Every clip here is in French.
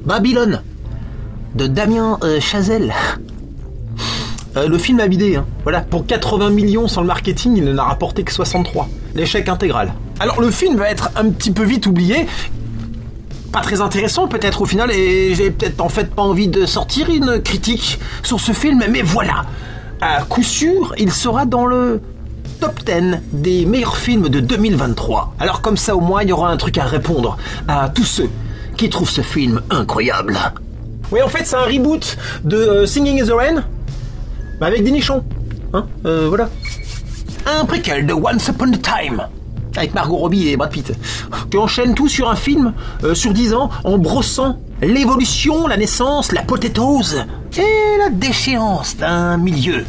Babylone de Damien Chazelle. Le film a bidé, hein. Voilà, pour 80 millions sans le marketing, il n'en a rapporté que 63. L'échec intégral. Alors le film va être un petit peu vite oublié, pas très intéressant peut-être au final, et j'ai peut-être en fait pas envie de sortir une critique sur ce film, mais voilà, à coup sûr, il sera dans le top 10 des meilleurs films de 2023. Alors comme ça au moins il y aura un truc à répondre à tous ceux qui trouvent ce film incroyable. Oui, en fait c'est un reboot de Singing in the Rain, avec des nichons, hein, voilà. Un préquel de Once Upon a Time, avec Margot Robbie et Brad Pitt, qui enchaîne tout sur un film sur 10 ans, en brossant l'évolution, la naissance, la potatoes et la déchéance d'un milieu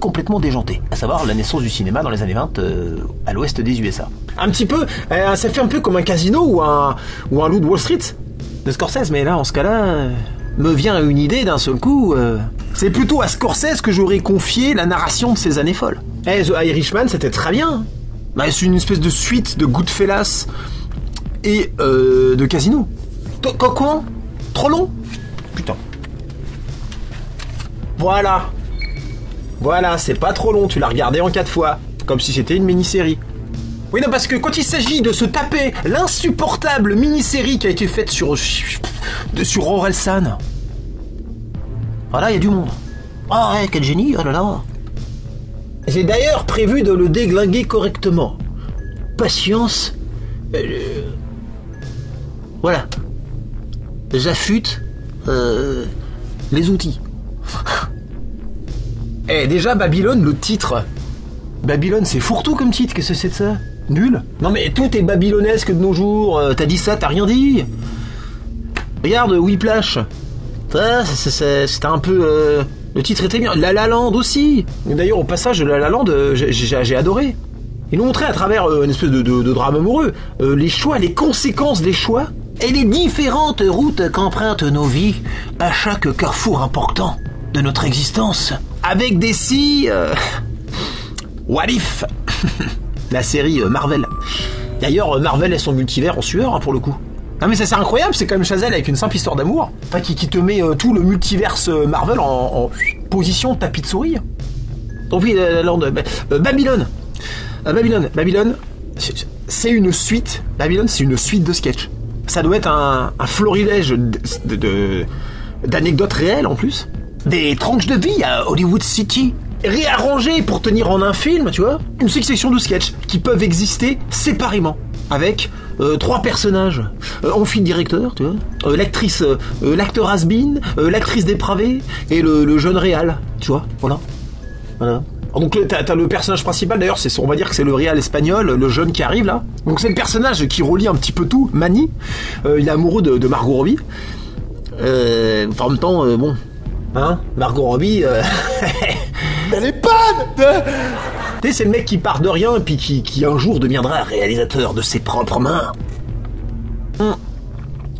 complètement déjanté. À savoir la naissance du cinéma dans les années 20 à l'ouest des USA. Un petit peu, ça fait un peu comme un Casino ou un Loup de Wall Street de Scorsese, mais là, en ce cas-là... me vient une idée d'un seul coup. C'est plutôt à Scorsese que j'aurais confié la narration de ces années folles. The Irishman, c'était très bien. Bah, c'est une espèce de suite de Goodfellas et de Casino. Comment ? Trop long ? Putain. Voilà, c'est pas trop long, tu l'as regardé en 4 fois, comme si c'était une mini-série. Oui, non, parce que quand il s'agit de se taper l'insupportable mini-série qui a été faite sur Orelsan, voilà, il y a du monde. Ah ouais, quel génie, oh là là. J'ai d'ailleurs prévu de le déglinguer correctement. Patience. Voilà. J'affûte les outils. Déjà, Babylone, le titre. Babylone, c'est fourre-tout comme titre, qu'est-ce que c'est de ça ? Nul. Non mais tout est babylonesque de nos jours, t'as dit ça, t'as rien dit. Regarde, Whiplash. Ça, c'était un peu... le titre était bien. La La Land aussi. D'ailleurs, au passage de La La Land, j'ai adoré. Ils nous montraient à travers une espèce de drame amoureux les choix, les conséquences des choix et les différentes routes qu'empruntent nos vies à chaque carrefour important de notre existence. Avec des What If. La série Marvel. D'ailleurs, Marvel est son multivers en sueur, hein, pour le coup. Non mais ça c'est incroyable, c'est quand même Chazelle avec une simple histoire d'amour, enfin, qui te met tout le multiverse Marvel en position tapis de souris. Donc oui, Babylone. Babylone, c'est une suite. Babylone, c'est une suite de sketchs. Ça doit être un florilège d'anecdotes réelles en plus. Des tranches de vie à Hollywood City, réarrangées pour tenir en un film, tu vois. Une succession de sketchs qui peuvent exister séparément, avec 3 personnages, en fil directeur, tu vois, l'actrice, l'acteur has-been, l'actrice dépravée et le jeune réal, tu vois, voilà. Donc t'as le personnage principal, d'ailleurs, on va dire que c'est le réal espagnol, le jeune qui arrive là. Donc c'est le personnage qui relie un petit peu tout, Manny. Il est amoureux de Margot Robbie. Enfin, en même temps, bon, hein, Margot Robbie. Elle est bonne. Tu sais, c'est le mec qui part de rien et puis qui un jour deviendra réalisateur de ses propres mains.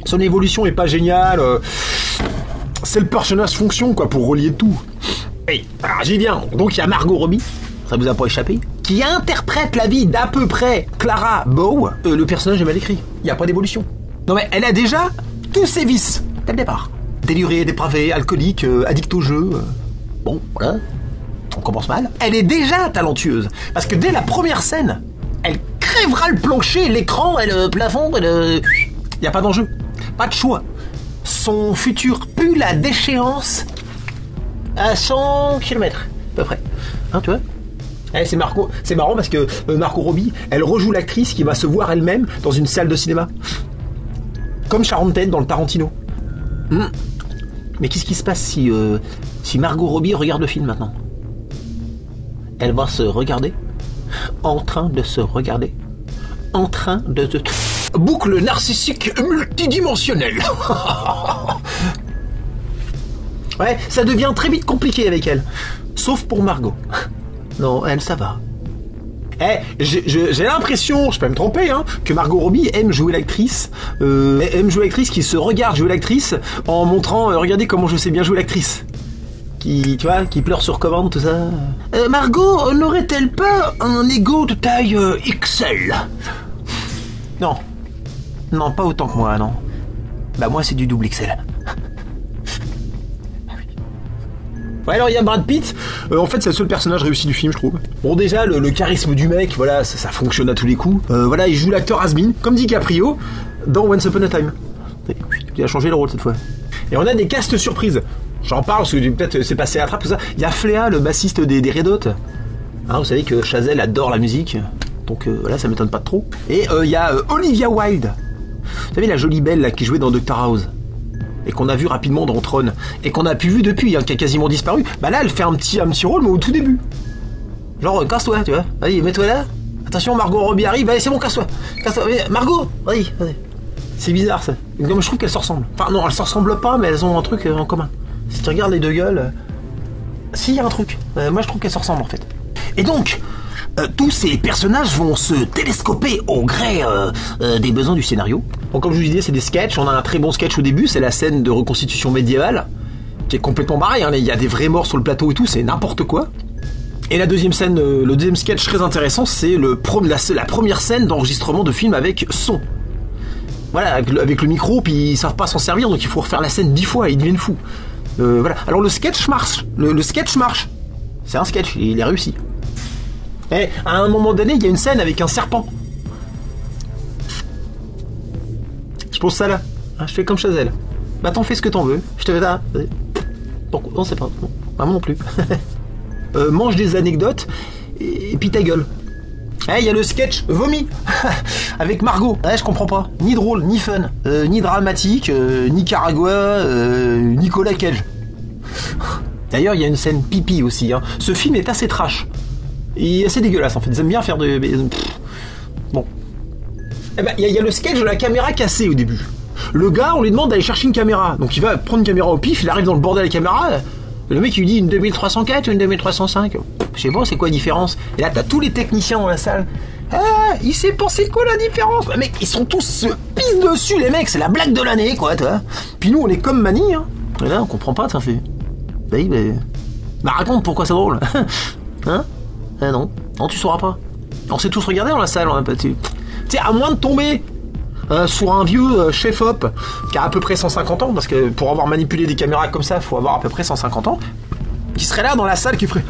Son évolution est pas géniale. C'est le personnage fonction, quoi, pour relier tout. Et alors j'y viens. Donc il y a Margot Robbie, ça vous a pas échappé, qui interprète la vie d'à peu près Clara Bow. Le personnage est mal écrit. Il n'y a pas d'évolution. Non mais elle a déjà tous ses vices dès le départ. Délurée, dépravée, alcoolique, addict au jeu. Bon, voilà. On commence mal. Elle est déjà talentueuse. Parce que dès la première scène, elle crèvera le plancher, l'écran et le plafond et le... Il n'y a pas d'enjeu. Pas de choix. Son futur pue la déchéance à 100 km, à peu près. Hein, tu vois ? C'est marrant parce que Margot Robbie, elle rejoue l'actrice qui va se voir elle-même dans une salle de cinéma. Comme Sharon Tate dans le Tarantino. Mais qu'est-ce qui se passe si Margot Robbie regarde le film maintenant ? Elle va se regarder, en train de se regarder, en train de... Boucle narcissique multidimensionnelle. Ouais, ça devient très vite compliqué avec elle. Sauf pour Margot. Non, elle, ça va. J'ai l'impression, je peux me tromper, hein, que Margot Robbie aime jouer l'actrice. Aime jouer l'actrice qui se regarde jouer l'actrice en montrant, regardez comment je sais bien jouer l'actrice. Qui pleure sur commande, tout ça. Margot n'aurait-elle pas un ego de taille XL ? Non, pas autant que moi, non. Bah moi c'est du double XL. Ouais, alors il y a Brad Pitt, en fait c'est le seul personnage réussi du film je trouve. Bon déjà le charisme du mec, voilà, ça fonctionne à tous les coups. Voilà, il joue l'acteur has-been, comme DiCaprio, dans Once Upon a Time. Il a changé le rôle cette fois. Et on a des castes surprises. J'en parle parce que peut-être c'est passé à la trappe tout ça. Il y a Flea, le bassiste des Red Hot. Hein, vous savez que Chazelle adore la musique, donc voilà, ça m'étonne pas trop. Et il y a Olivia Wilde. Vous savez la jolie belle là, qui jouait dans Dr House. Et qu'on a vu rapidement dans Tron, et qu'on a pu vu depuis, hein, qui a quasiment disparu. Bah là, elle fait un petit rôle, mais au tout début. Genre, casse-toi, tu vois. Vas-y, mets-toi là. Attention, Margot Robbie arrive. Allez, c'est bon, casse-toi. Margot, vas-y. C'est bizarre, ça. Comme je trouve qu'elles se ressemblent. Enfin, non, elles se ressemblent pas, mais elles ont un truc en commun. Si tu regardes les deux gueules... Si, il y a un truc. Moi, je trouve qu'elles se ressemblent, en fait. Et donc... tous ces personnages vont se télescoper au gré des besoins du scénario. Donc comme je vous disais, c'est des sketchs. On a un très bon sketch au début, c'est la scène de reconstitution médiévale, qui est complètement barré, hein. Il y a des vrais morts sur le plateau et tout, c'est n'importe quoi. Et la deuxième scène, le deuxième sketch très intéressant, c'est la première scène d'enregistrement de film avec son. Voilà, avec le micro, puis ils savent pas s'en servir, donc il faut refaire la scène 10 fois, et ils deviennent fous. Voilà. Alors le sketch marche. Le sketch marche. C'est un sketch, il est réussi. Et à un moment donné, il y a une scène avec un serpent. Je pose ça là. Hein, je fais comme Chazelle. Bah t'en fais ce que t'en veux. Je te fais ça. Pourquoi ? Non, c'est pas. Non. Bah, moi non plus. Mange des anecdotes et puis ta gueule. Il y a le sketch vomi avec Margot. Je comprends pas. Ni drôle, ni fun, ni dramatique, ni Caragua, Nicolas Cage. D'ailleurs, il y a une scène pipi aussi. Hein. Ce film est assez trash. Et assez dégueulasse en fait, ils aiment bien faire de... Bon. Eh ben, il y a le sketch de la caméra cassée au début. Le gars, on lui demande d'aller chercher une caméra. Donc il va prendre une caméra au pif, il arrive dans le bordel de la caméra. Le mec il lui dit une 2304 ou une 2305. Je sais pas, c'est quoi la différence. Et là t'as tous les techniciens dans la salle. Ah, il s'est pensé quoi la différence. Bah, mec, ils sont tous se pissent dessus les mecs, c'est la blague de l'année quoi, toi. Puis nous on est comme Mani, hein. Et là on comprend pas, ça fait... Bah raconte pourquoi c'est drôle. Hein? Non, tu sauras pas. On s'est tous regardés dans la salle, on a pas... Tu sais, à moins de tomber sur un vieux chef-op qui a à peu près 150 ans, parce que pour avoir manipulé des caméras comme ça, faut avoir à peu près 150 ans, qui serait là dans la salle, qui ferait...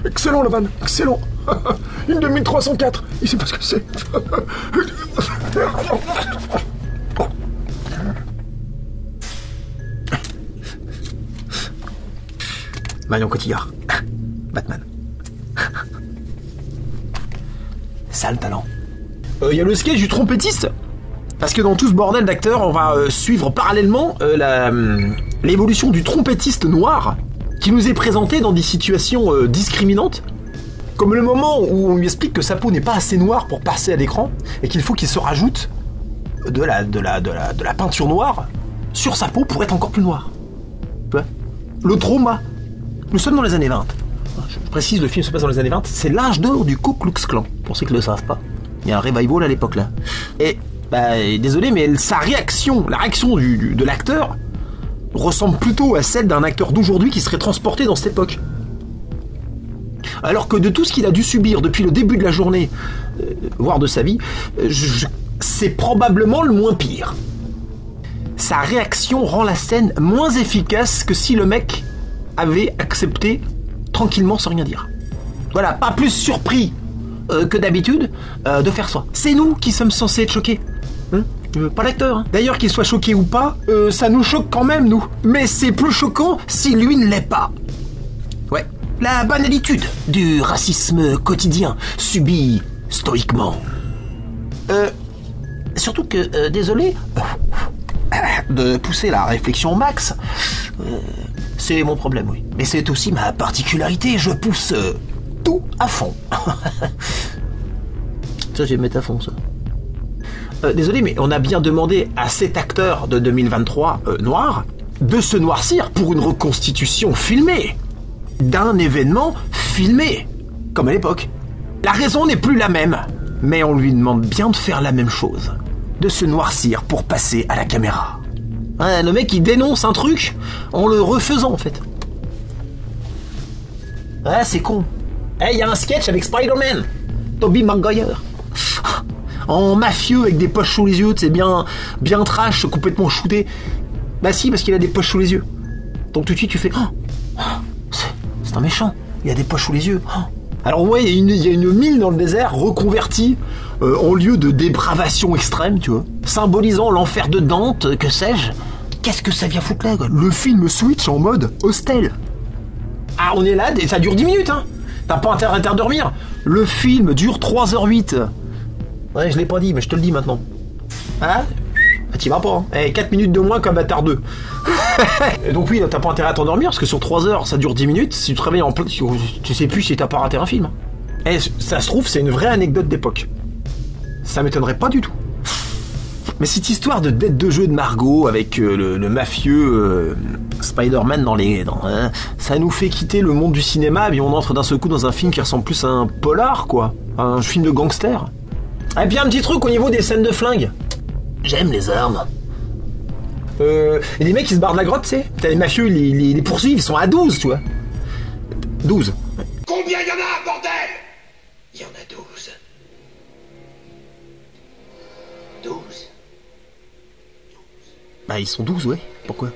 Excellent la vanne, excellent. Une 2304, il sait pas ce que c'est. Marion Cotillard. Batman. Sale talent. Il y a le sketch du trompettiste. Parce que dans tout ce bordel d'acteurs, on va suivre parallèlement l'évolution du trompettiste noir qui nous est présenté dans des situations discriminantes. Comme le moment où on lui explique que sa peau n'est pas assez noire pour passer à l'écran et qu'il faut qu'il se rajoute de la peinture noire sur sa peau pour être encore plus noir. Tu vois ? Le trauma. Nous sommes dans les années 20. Je précise, le film se passe dans les années 20. C'est l'âge d'or du Ku Klux Klan. Pour ceux qui ne le savent pas. Il y a un revival à l'époque là. Et, désolé, mais sa réaction, la réaction de l'acteur, ressemble plutôt à celle d'un acteur d'aujourd'hui qui serait transporté dans cette époque. Alors que de tout ce qu'il a dû subir depuis le début de la journée, voire de sa vie, c'est probablement le moins pire. Sa réaction rend la scène moins efficace que si le mec avait accepté tranquillement sans rien dire. Voilà, pas plus surpris que d'habitude de faire ça. C'est nous qui sommes censés être choqués. Pas l'acteur. Hein. D'ailleurs, qu'il soit choqué ou pas, ça nous choque quand même, nous. Mais c'est plus choquant si lui ne l'est pas. Ouais. La banalitude du racisme quotidien subi stoïquement. Surtout que, désolé de pousser la réflexion au max, c'est mon problème, oui. Mais c'est aussi ma particularité, je pousse tout à fond. Ça, je vais mettre à fond, ça. Désolé, mais on a bien demandé à cet acteur de 2023 noir de se noircir pour une reconstitution filmée d'un événement filmé, comme à l'époque. La raison n'est plus la même, mais on lui demande bien de faire la même chose, de se noircir pour passer à la caméra. Ouais, le mec il dénonce un truc en le refaisant en fait. Ouais, c'est con. Il y a un sketch avec Spider-Man, Tobey Maguire. en mafieux avec des poches sous les yeux, c'est bien trash, complètement shooté. Bah si, parce qu'il a des poches sous les yeux. Donc tout de suite tu fais c'est un méchant, il a des poches sous les yeux. Alors ouais, il y a une mine dans le désert reconvertie en lieu de dépravation extrême, tu vois, symbolisant l'enfer de Dante, que sais-je. Qu'est-ce que ça vient foutre là, quoi? Le film switch en mode hostel. Ah, on est là, et ça dure 10 minutes, hein. T'as pas intérêt à t'endormir. Le film dure 3h08. Ouais, je l'ai pas dit, mais je te le dis maintenant. Hein? T'y vas pas, hein. 4 minutes de moins qu'Avatar 2. Et donc oui, t'as pas intérêt à t'endormir, parce que sur 3 heures, ça dure 10 minutes. Si tu te réveilles en plein... Tu sais plus si t'as pas raté un film. Ça se trouve, c'est une vraie anecdote d'époque. Ça m'étonnerait pas du tout. Mais cette histoire de dette de jeu de Margot avec le mafieux Spider-Man ça nous fait quitter le monde du cinéma et on entre d'un seul coup dans un film qui ressemble plus à un polar, quoi. Un film de gangster. Et puis un petit truc au niveau des scènes de flingue. J'aime les armes. Et les mecs qui se barrent de la grotte, tu sais. T'as les mafieux, ils les poursuivent, ils sont à 12, tu vois. 12. Combien y en a, bordel? Il y en a 12. 12. Bah ils sont 12, ouais. Pourquoi?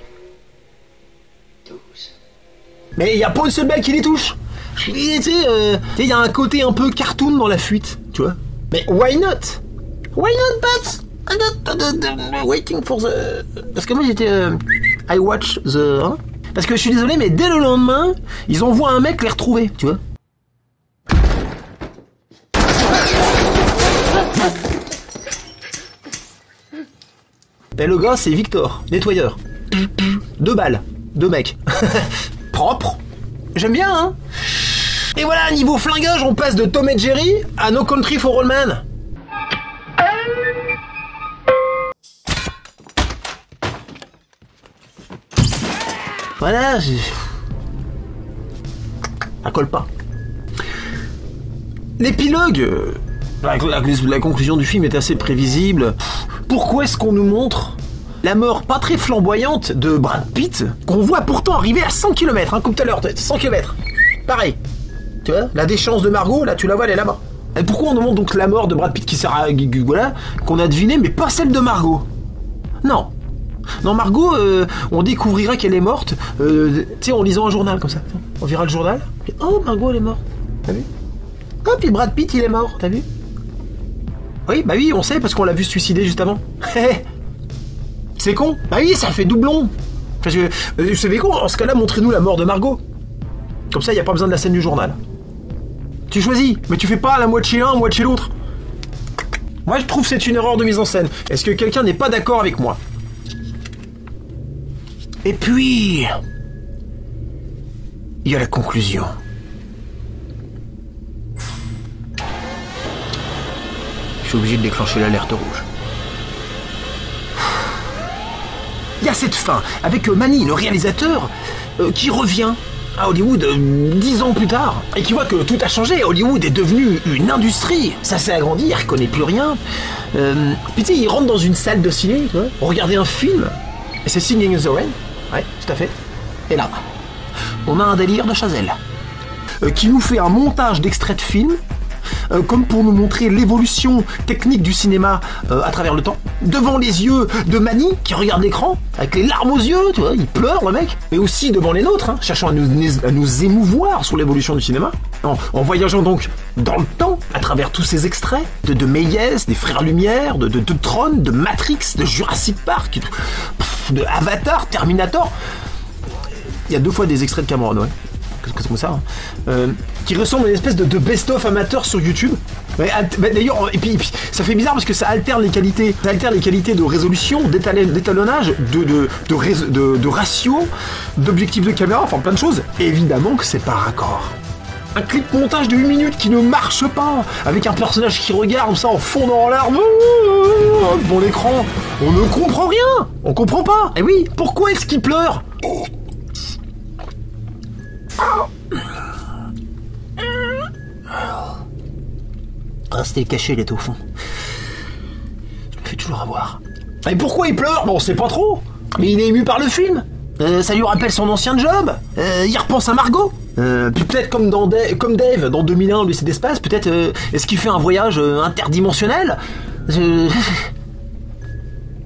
12. Mais y a pas une seule balle qui les touche. Tu sais, y a un côté un peu cartoon dans la fuite, tu vois. Mais why not? Why not, but I'm not waiting for the... Parce que moi j'étais... I watch the... Hein? Parce que je suis désolé, mais dès le lendemain, ils envoient un mec les retrouver, tu vois. Et le gars, c'est Victor, nettoyeur. 2 balles, 2 mecs. Propre. J'aime bien, hein. Et voilà, niveau flingage, on passe de Tom et Jerry à No Country for Old Men. Voilà, ça colle pas. L'épilogue, la conclusion du film est assez prévisible. Pourquoi est-ce qu'on nous montre la mort pas très flamboyante de Brad Pitt, qu'on voit pourtant arriver à 100 km, hein, comme tout à l'heure, 100 km. Pareil. Tu vois, la déchéance de Margot, là, tu la vois, elle est là-bas. Et pourquoi on nous montre donc la mort de Brad Pitt qui sert à... Voilà, qu'on a deviné, mais pas celle de Margot? Non. Non, Margot, on découvrira qu'elle est morte, tu sais, en lisant un journal, comme ça. On verra le journal. Et, oh, Margot, elle est morte. T'as vu? Oh, puis Brad Pitt, il est mort. T'as vu? Oui, bah oui, on sait, parce qu'on l'a vu se suicider juste avant. C'est con. Bah oui, ça fait doublon. Parce que, vous savez quoi, en ce cas-là, montrez-nous la mort de Margot. Comme ça, il n'y a pas besoin de la scène du journal. Tu choisis, mais tu fais pas la moitié l'un, moitié l'autre. Moi, je trouve que c'est une erreur de mise en scène. Est-ce que quelqu'un n'est pas d'accord avec moi? Et puis... il y a la conclusion. Je suis obligé de déclencher l'alerte rouge. Il y a cette fin, avec Manny, le réalisateur, qui revient à Hollywood 10 ans plus tard, et qui voit que tout a changé. Hollywood est devenu une industrie. Ça s'est agrandi, il reconnaît plus rien. Puis tu sais, il rentre dans une salle de ciné, tu vois, regarder un film, et c'est Singing in the Rain. Ouais, tout à fait. Et là, on a un délire de Chazelle, qui nous fait un montage d'extraits de films, comme pour nous montrer l'évolution technique du cinéma à travers le temps, devant les yeux de Manny qui regarde l'écran avec les larmes aux yeux, tu vois, il pleure le mec, mais aussi devant les nôtres, hein, cherchant à nous émouvoir sur l'évolution du cinéma, en voyageant donc dans le temps à travers tous ces extraits de Méliès, des Frères Lumière, de Tron, de Matrix, de Jurassic Park, de Avatar, Terminator. Il y a 2 fois des extraits de Cameron, ouais. C'est comme ça, hein. Qui ressemble à une espèce de best-of amateur sur YouTube. Ouais, d'ailleurs, et puis ça fait bizarre parce que ça alterne les qualités. Ça alterne les qualités de résolution, d'étalonnage, de ratio, d'objectif de caméra, enfin plein de choses. Et évidemment que c'est pas raccord. Un clip montage de 8 minutes qui ne marche pas, avec un personnage qui regarde ça en fondant en larmes devant l'écran. On ne comprend rien. On comprend pas. Et oui, pourquoi est-ce qu'il pleure? Restez caché, il est au fond. Je me fais toujours avoir. Et pourquoi il pleure? Bon, on sait pas trop. Mais il est ému par le film. Ça lui rappelle son ancien job. Il repense à Margot. Puis peut-être comme Dave dans 2001, L'Odyssée d'espace, peut-être est-ce qu'il fait un voyage interdimensionnel?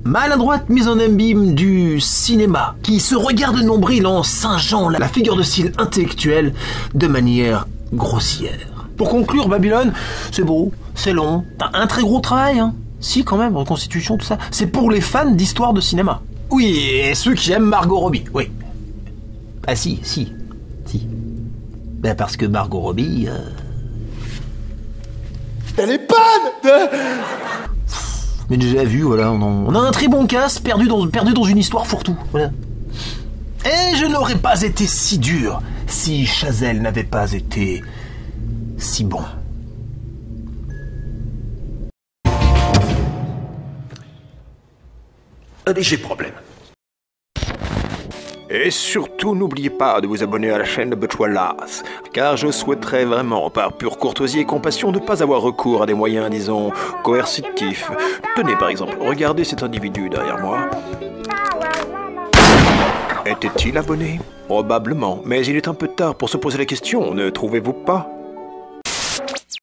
Maladroite mise en abîme du cinéma, qui se regarde nombril en singeant la figure de style intellectuelle de manière grossière. Pour conclure, Babylone, c'est beau, c'est long, t'as un très gros travail, hein. Si, quand même, reconstitution, tout ça. C'est pour les fans d'histoire de cinéma. Oui, et ceux qui aiment Margot Robbie, oui. Ah si. Ben parce que Margot Robbie... Elle est panne de... Mais déjà vu, voilà, on a un très bon cast perdu dans une histoire fourre-tout, voilà. Et je n'aurais pas été si dur si Chazelle n'avait pas été si bon. Un léger problème. Et surtout, n'oubliez pas de vous abonner à la chaîne de Butchwallas, car je souhaiterais vraiment, par pure courtoisie et compassion, ne pas avoir recours à des moyens, disons, coercitifs. Tenez, par exemple, regardez cet individu derrière moi. Était-il abonné? Probablement, mais il est un peu tard pour se poser la question, ne trouvez-vous pas?